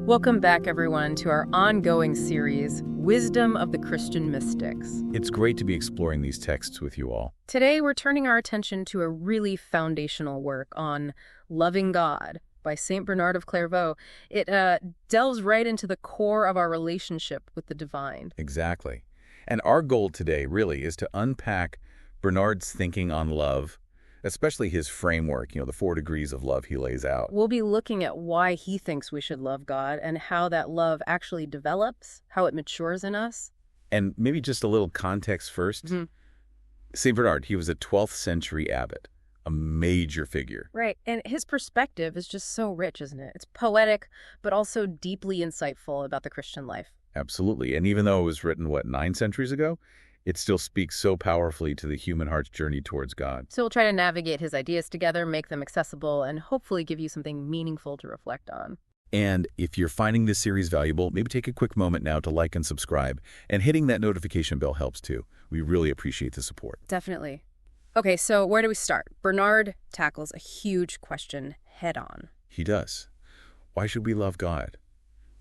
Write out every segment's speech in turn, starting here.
Welcome back, everyone, to our ongoing series, Wisdom of the Christian Mystics. It's great to be exploring these texts with you all. Today, we're turning our attention to a really foundational work on loving God by Saint Bernard of Clairvaux. It delves right into the core of our relationship with the divine. Exactly. And our goal today really is to unpack Bernard's thinking on love, especially his framework, the 4 degrees of love he lays out. We'll be looking at why he thinks we should love God and how that love actually develops, how it matures in us. And maybe just a little context first. Saint Bernard, he was a 12th century abbot, a major figure. Right, and his perspective is just so rich, isn't it? It's poetic, but also deeply insightful about the Christian life. Absolutely. And even though it was written, 9 centuries ago, it still speaks so powerfully to the human heart's journey towards God. So we'll try to navigate his ideas together, make them accessible, and hopefully give you something meaningful to reflect on. And if you're finding this series valuable, maybe take a quick moment now to like and subscribe. And hitting that notification bell helps too. We really appreciate the support. Definitely. Okay, so where do we start? Bernard tackles a huge question head on. He does. Why should we love God?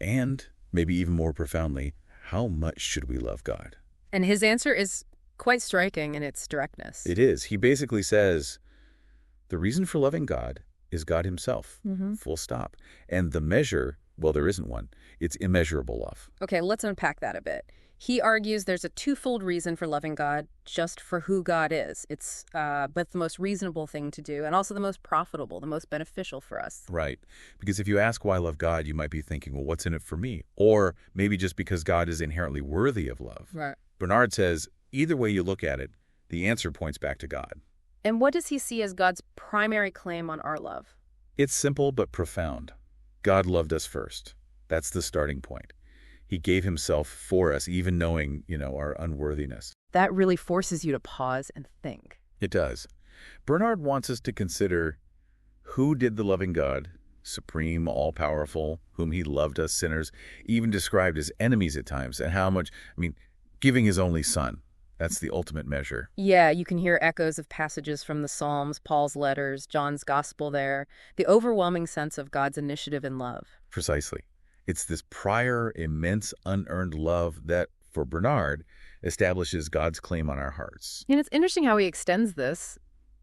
And, maybe even more profoundly, how much should we love God? And his answer is quite striking in its directness. It is. He basically says, the reason for loving God is God himself, full stop. And the measure, well, there isn't one. It's immeasurable love. Okay, let's unpack that a bit. He argues there's a twofold reason for loving God, just for who God is. It's both the most reasonable thing to do and also the most profitable, the most beneficial for us. Right. Because if you ask why I love God, you might be thinking, well, what's in it for me? Or maybe just because God is inherently worthy of love. Right. Bernard says, either way you look at it, the answer points back to God. And what does he see as God's primary claim on our love? It's simple but profound. God loved us first. That's the starting point. He gave himself for us, even knowing, our unworthiness. That really forces you to pause and think. It does. Bernard wants us to consider who did the loving God, supreme, all-powerful, whom he loved us sinners, even described as enemies at times, and how much, giving his only son. That's the ultimate measure. Yeah, you can hear echoes of passages from the Psalms, Paul's letters, John's gospel there. The overwhelming sense of God's initiative and love. Precisely. It's this prior, immense, unearned love that, for Bernard, establishes God's claim on our hearts. And it's interesting how he extends this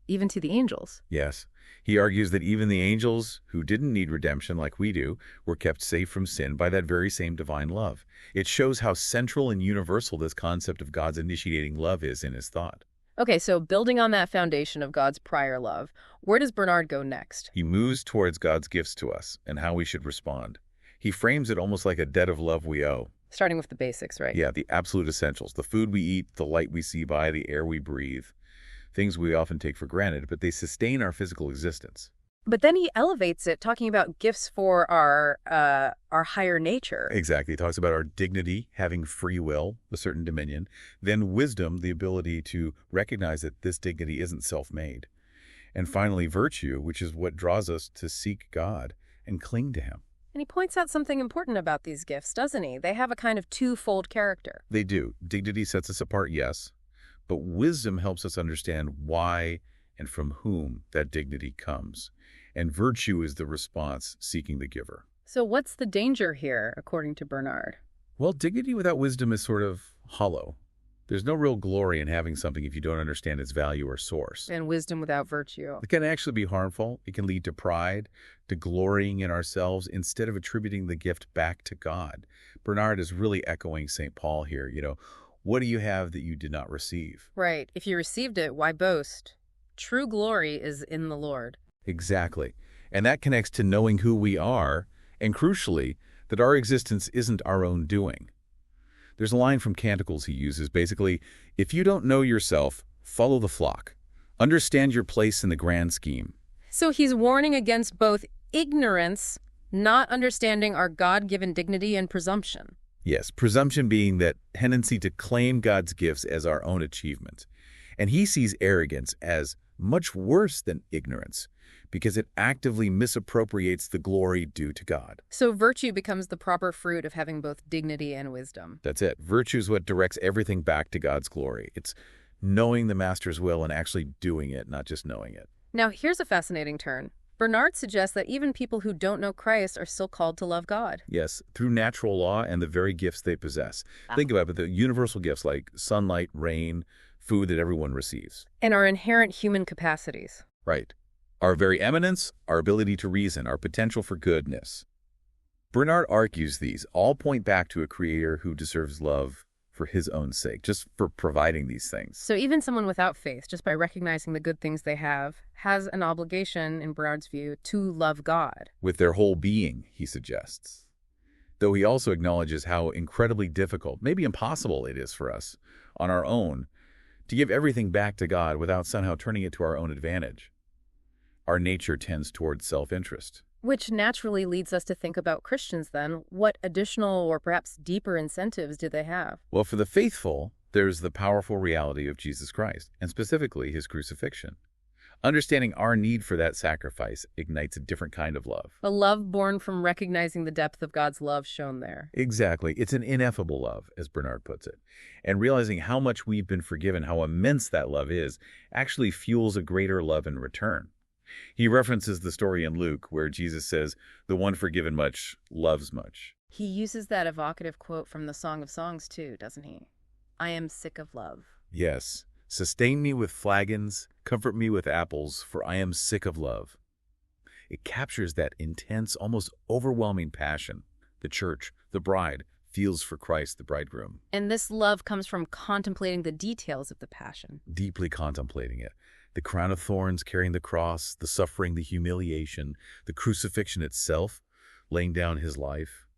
even to the angels. Yes. He argues that even the angels, who didn't need redemption like we do, were kept safe from sin by that very same divine love. It shows how central and universal this concept of God's initiating love is in his thought. Okay, so building on that foundation of God's prior love, where does Bernard go next? He moves towards God's gifts to us and how we should respond. He frames it almost like a debt of love we owe. Starting with the basics, right? Yeah, the absolute essentials. The food we eat, the light we see by, the air we breathe. Things we often take for granted, but they sustain our physical existence. But then he elevates it, talking about gifts for our higher nature. Exactly. He talks about our dignity, having free will, a certain dominion. Then wisdom, the ability to recognize that this dignity isn't self-made. And finally, virtue, which is what draws us to seek God and cling to him. And he points out something important about these gifts, doesn't he? They have a kind of twofold character. They do. Dignity sets us apart, yes. But wisdom helps us understand why and from whom that dignity comes. And virtue is the response seeking the giver. So what's the danger here, according to Bernard? Well, dignity without wisdom is sort of hollow. There's no real glory in having something if you don't understand its value or source. And wisdom without virtue. It can actually be harmful. It can lead to pride, to glorying in ourselves instead of attributing the gift back to God. Bernard is really echoing St. Paul here. What do you have that you did not receive? Right. If you received it, why boast? True glory is in the Lord. Exactly. And that connects to knowing who we are, and crucially, that our existence isn't our own doing. There's a line from Canticles he uses, basically, if you don't know yourself, follow the flock. Understand your place in the grand scheme. So he's warning against both ignorance, not understanding our God-given dignity, and presumption. Yes, presumption being that tendency to claim God's gifts as our own achievement. And he sees arrogance as much worse than ignorance, because it actively misappropriates the glory due to God. So virtue becomes the proper fruit of having both dignity and wisdom. That's it. Virtue is what directs everything back to God's glory. It's knowing the Master's will and actually doing it, not just knowing it. Now, here's a fascinating turn. Bernard suggests that even people who don't know Christ are still called to love God. Yes, through natural law and the very gifts they possess. Think about it, the universal gifts like sunlight, rain, food that everyone receives. And our inherent human capacities. Right. Our very eminence, our ability to reason, our potential for goodness. Bernard argues these all point back to a creator who deserves love for his own sake, just for providing these things. So even someone without faith, just by recognizing the good things they have, has an obligation, in Bernard's view, to love God. With their whole being, he suggests. Though he also acknowledges how incredibly difficult, maybe impossible it is for us, on our own, to give everything back to God without somehow turning it to our own advantage. Our nature tends towards self-interest. Which naturally leads us to think about Christians then. What additional or perhaps deeper incentives do they have? Well, for the faithful, there's the powerful reality of Jesus Christ, and specifically his crucifixion. Understanding our need for that sacrifice ignites a different kind of love. A love born from recognizing the depth of God's love shown there. Exactly. It's an ineffable love, as Bernard puts it. And realizing how much we've been forgiven, how immense that love is, actually fuels a greater love in return. He references the story in Luke where Jesus says, "The one forgiven much loves much." He uses that evocative quote from the Song of Songs too, doesn't he? I am sick of love. Yes. Sustain me with flagons, comfort me with apples, for I am sick of love. It captures that intense, almost overwhelming passion the church, the bride, feels for Christ, the bridegroom. And this love comes from contemplating the details of the passion. Deeply contemplating it. The crown of thorns carrying the cross, the suffering, the humiliation, the crucifixion itself, laying down his life.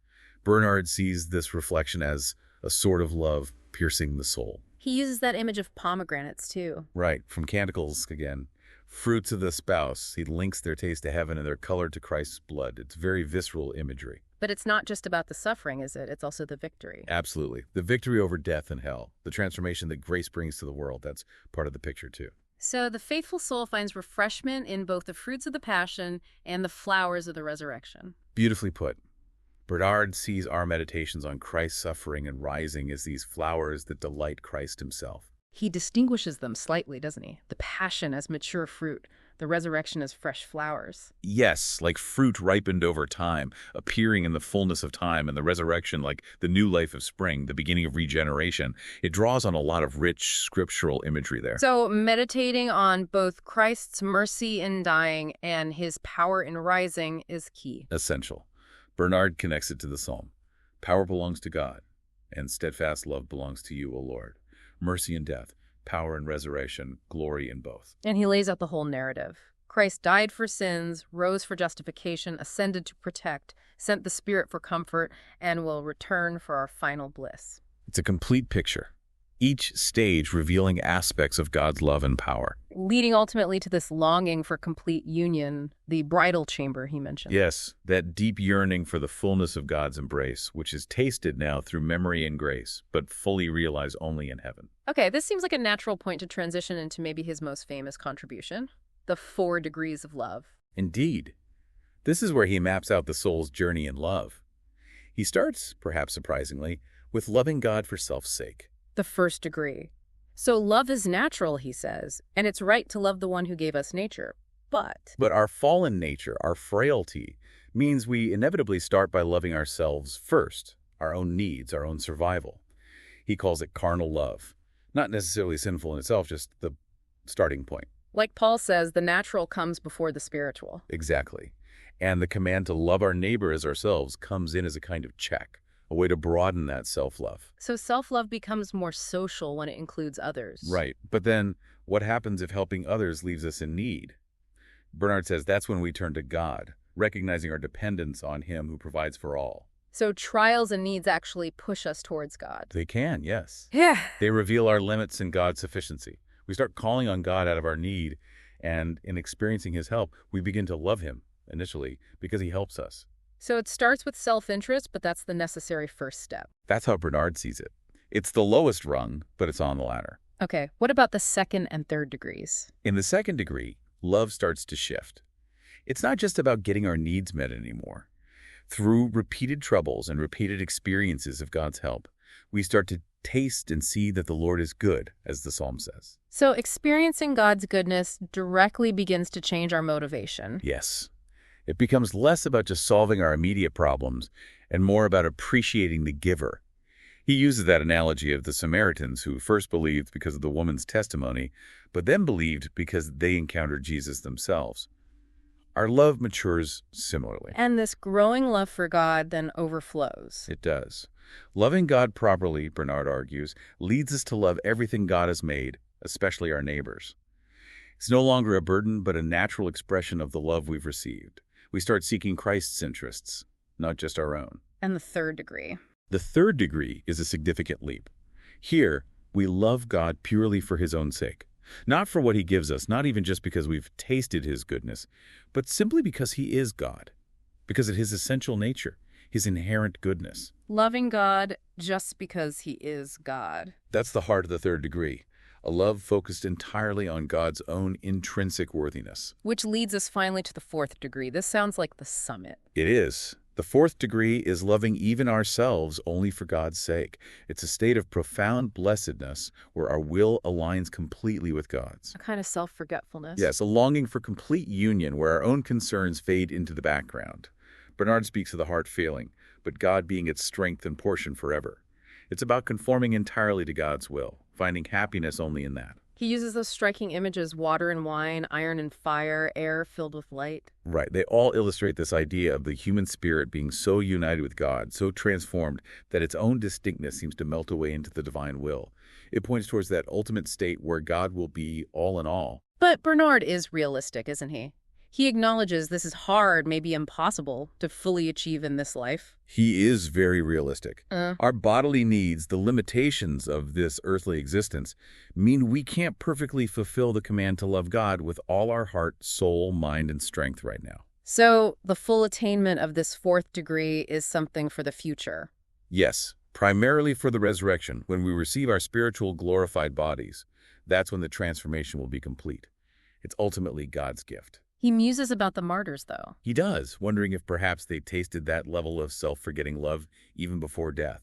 Bernard sees this reflection as a sword of love piercing the soul. He uses that image of pomegranates too. Right, from Canticles again. Fruits of the spouse. He links their taste to heaven and their color to Christ's blood. It's very visceral imagery. But it's not just about the suffering, is it? It's also the victory. Absolutely. The victory over death and hell. The transformation that grace brings to the world. That's part of the picture too. So the faithful soul finds refreshment in both the fruits of the passion and the flowers of the resurrection. Beautifully put. Bernard sees our meditations on Christ's suffering and rising as these flowers that delight Christ himself. He distinguishes them slightly, doesn't he? The passion as mature fruit, the resurrection as fresh flowers. Yes, like fruit ripened over time, appearing in the fullness of time, and the resurrection like the new life of spring, the beginning of regeneration. It draws on a lot of rich scriptural imagery there. So meditating on both Christ's mercy in dying and his power in rising is key. Essential. Bernard connects it to the psalm. Power belongs to God, and steadfast love belongs to you, O Lord. Mercy and death, power and resurrection, glory in both. And he lays out the whole narrative. Christ died for sins, rose for justification, ascended to protect, sent the Spirit for comfort, and will return for our final bliss. It's a complete picture, each stage revealing aspects of God's love and power. Leading ultimately to this longing for complete union, the bridal chamber he mentioned. Yes, that deep yearning for the fullness of God's embrace, which is tasted now through memory and grace, but fully realized only in heaven. Okay, this seems like a natural point to transition into maybe his most famous contribution, the 4 degrees of love. Indeed. This is where he maps out the soul's journey in love. He starts, perhaps surprisingly, with loving God for self's sake. The first degree. So love is natural, he says, and it's right to love the one who gave us nature. But our fallen nature, our frailty, means we inevitably start by loving ourselves first, our own needs, our own survival. He calls it carnal love. Not necessarily sinful in itself, just the starting point. like Paul says, the natural comes before the spiritual. Exactly. And the command to love our neighbor as ourselves comes in as a kind of check, a way to broaden that self-love. So self-love becomes more social when it includes others. Right. But then what happens if helping others leaves us in need? Bernard says that's when we turn to God, recognizing our dependence on Him who provides for all. So trials and needs actually push us towards God. They can, yes. Yeah. They reveal our limits in God's sufficiency. We start calling on God out of our need, and in experiencing His help, we begin to love Him initially because He helps us. So it starts with self-interest, but that's the necessary first step. That's how Bernard sees it. It's the lowest rung, but it's on the ladder. Okay, what about the second and third degrees? In the second degree, love starts to shift. It's not just about getting our needs met anymore. Through repeated troubles and repeated experiences of God's help, we start to taste and see that the Lord is good, as the psalm says. So experiencing God's goodness directly begins to change our motivation. Yes. It becomes less about just solving our immediate problems and more about appreciating the giver. He uses that analogy of the Samaritans who first believed because of the woman's testimony, but then believed because they encountered Jesus themselves. Our love matures similarly. And this growing love for God then overflows. It does. Loving God properly, Bernard argues, leads us to love everything God has made, especially our neighbors. It's no longer a burden, but a natural expression of the love we've received. We start seeking Christ's interests, not just our own. And the third degree. The third degree is a significant leap. Here, we love God purely for his own sake. Not for what he gives us, not even just because we've tasted his goodness, but simply because he is God, because of his essential nature, his inherent goodness. Loving God just because he is God. That's the heart of the third degree, a love focused entirely on God's own intrinsic worthiness. Which leads us finally to the fourth degree. This sounds like the summit. It is. The fourth degree is loving even ourselves only for God's sake. It's a state of profound blessedness where our will aligns completely with God's. A kind of self-forgetfulness. Yes, a longing for complete union where our own concerns fade into the background. Bernard speaks of the heart failing, but God being its strength and portion forever. It's about conforming entirely to God's will, finding happiness only in that. He uses those striking images, water and wine, iron and fire, air filled with light. Right. They all illustrate this idea of the human spirit being so united with God, so transformed, that its own distinctness seems to melt away into the divine will. It points towards that ultimate state where God will be all in all. But Bernard is realistic, isn't he? He acknowledges this is hard, maybe impossible, to fully achieve in this life. He is very realistic. Our bodily needs, the limitations of this earthly existence, mean we can't perfectly fulfill the command to love God with all our heart, soul, mind, and strength right now. So the full attainment of this fourth degree is something for the future. Yes, primarily for the resurrection, when we receive our spiritual glorified bodies. That's when the transformation will be complete. It's ultimately God's gift. He muses about the martyrs, though. He does, wondering if perhaps they tasted that level of self-forgetting love even before death.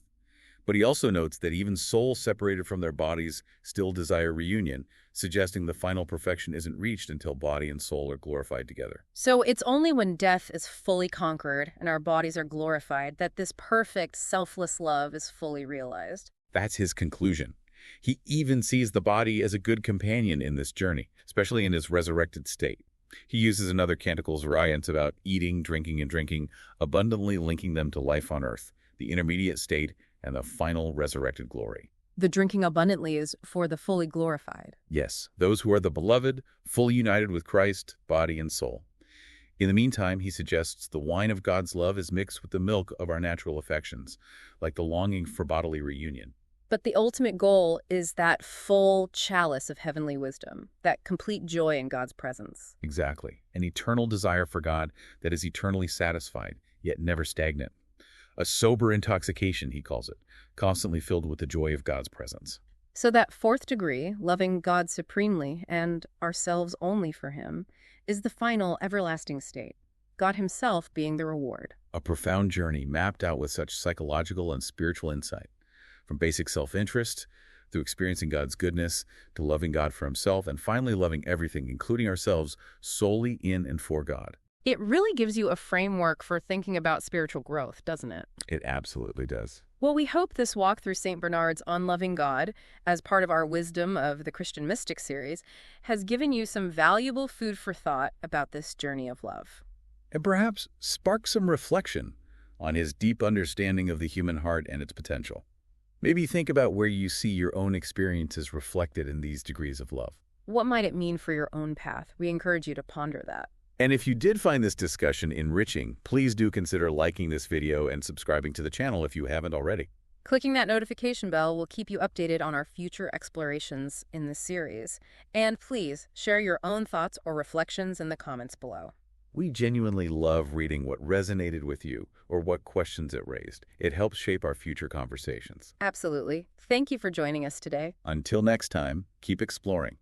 But he also notes that even souls separated from their bodies still desire reunion, suggesting the final perfection isn't reached until body and soul are glorified together. So it's only when death is fully conquered and our bodies are glorified that this perfect, selfless love is fully realized. That's his conclusion. He even sees the body as a good companion in this journey, especially in his resurrected state. He uses another canticle's variant about eating, drinking, and drinking, abundantly linking them to life on earth, the intermediate state, and the final resurrected glory. The drinking abundantly is for the fully glorified. Yes, those who are the beloved, fully united with Christ, body and soul. In the meantime, he suggests the wine of God's love is mixed with the milk of our natural affections, like the longing for bodily reunion. But the ultimate goal is that full chalice of heavenly wisdom, that complete joy in God's presence. Exactly. An eternal desire for God that is eternally satisfied, yet never stagnant. A sober intoxication, he calls it, constantly filled with the joy of God's presence. So that fourth degree, loving God supremely and ourselves only for him, is the final everlasting state, God himself being the reward. A profound journey mapped out with such psychological and spiritual insight. From basic self-interest, through experiencing God's goodness, to loving God for himself, and finally loving everything, including ourselves, solely in and for God. It really gives you a framework for thinking about spiritual growth, doesn't it? It absolutely does. Well, we hope this walk through St. Bernard's On Loving God, as part of our Wisdom of the Christian Mystic series, has given you some valuable food for thought about this journey of love. And perhaps spark some reflection on his deep understanding of the human heart and its potential. Maybe think about where you see your own experiences reflected in these degrees of love. What might it mean for your own path? We encourage you to ponder that. And if you did find this discussion enriching, please do consider liking this video and subscribing to the channel if you haven't already. Clicking that notification bell will keep you updated on our future explorations in this series. And please share your own thoughts or reflections in the comments below. We genuinely love reading what resonated with you or what questions it raised. It helps shape our future conversations. Absolutely. Thank you for joining us today. Until next time, keep exploring.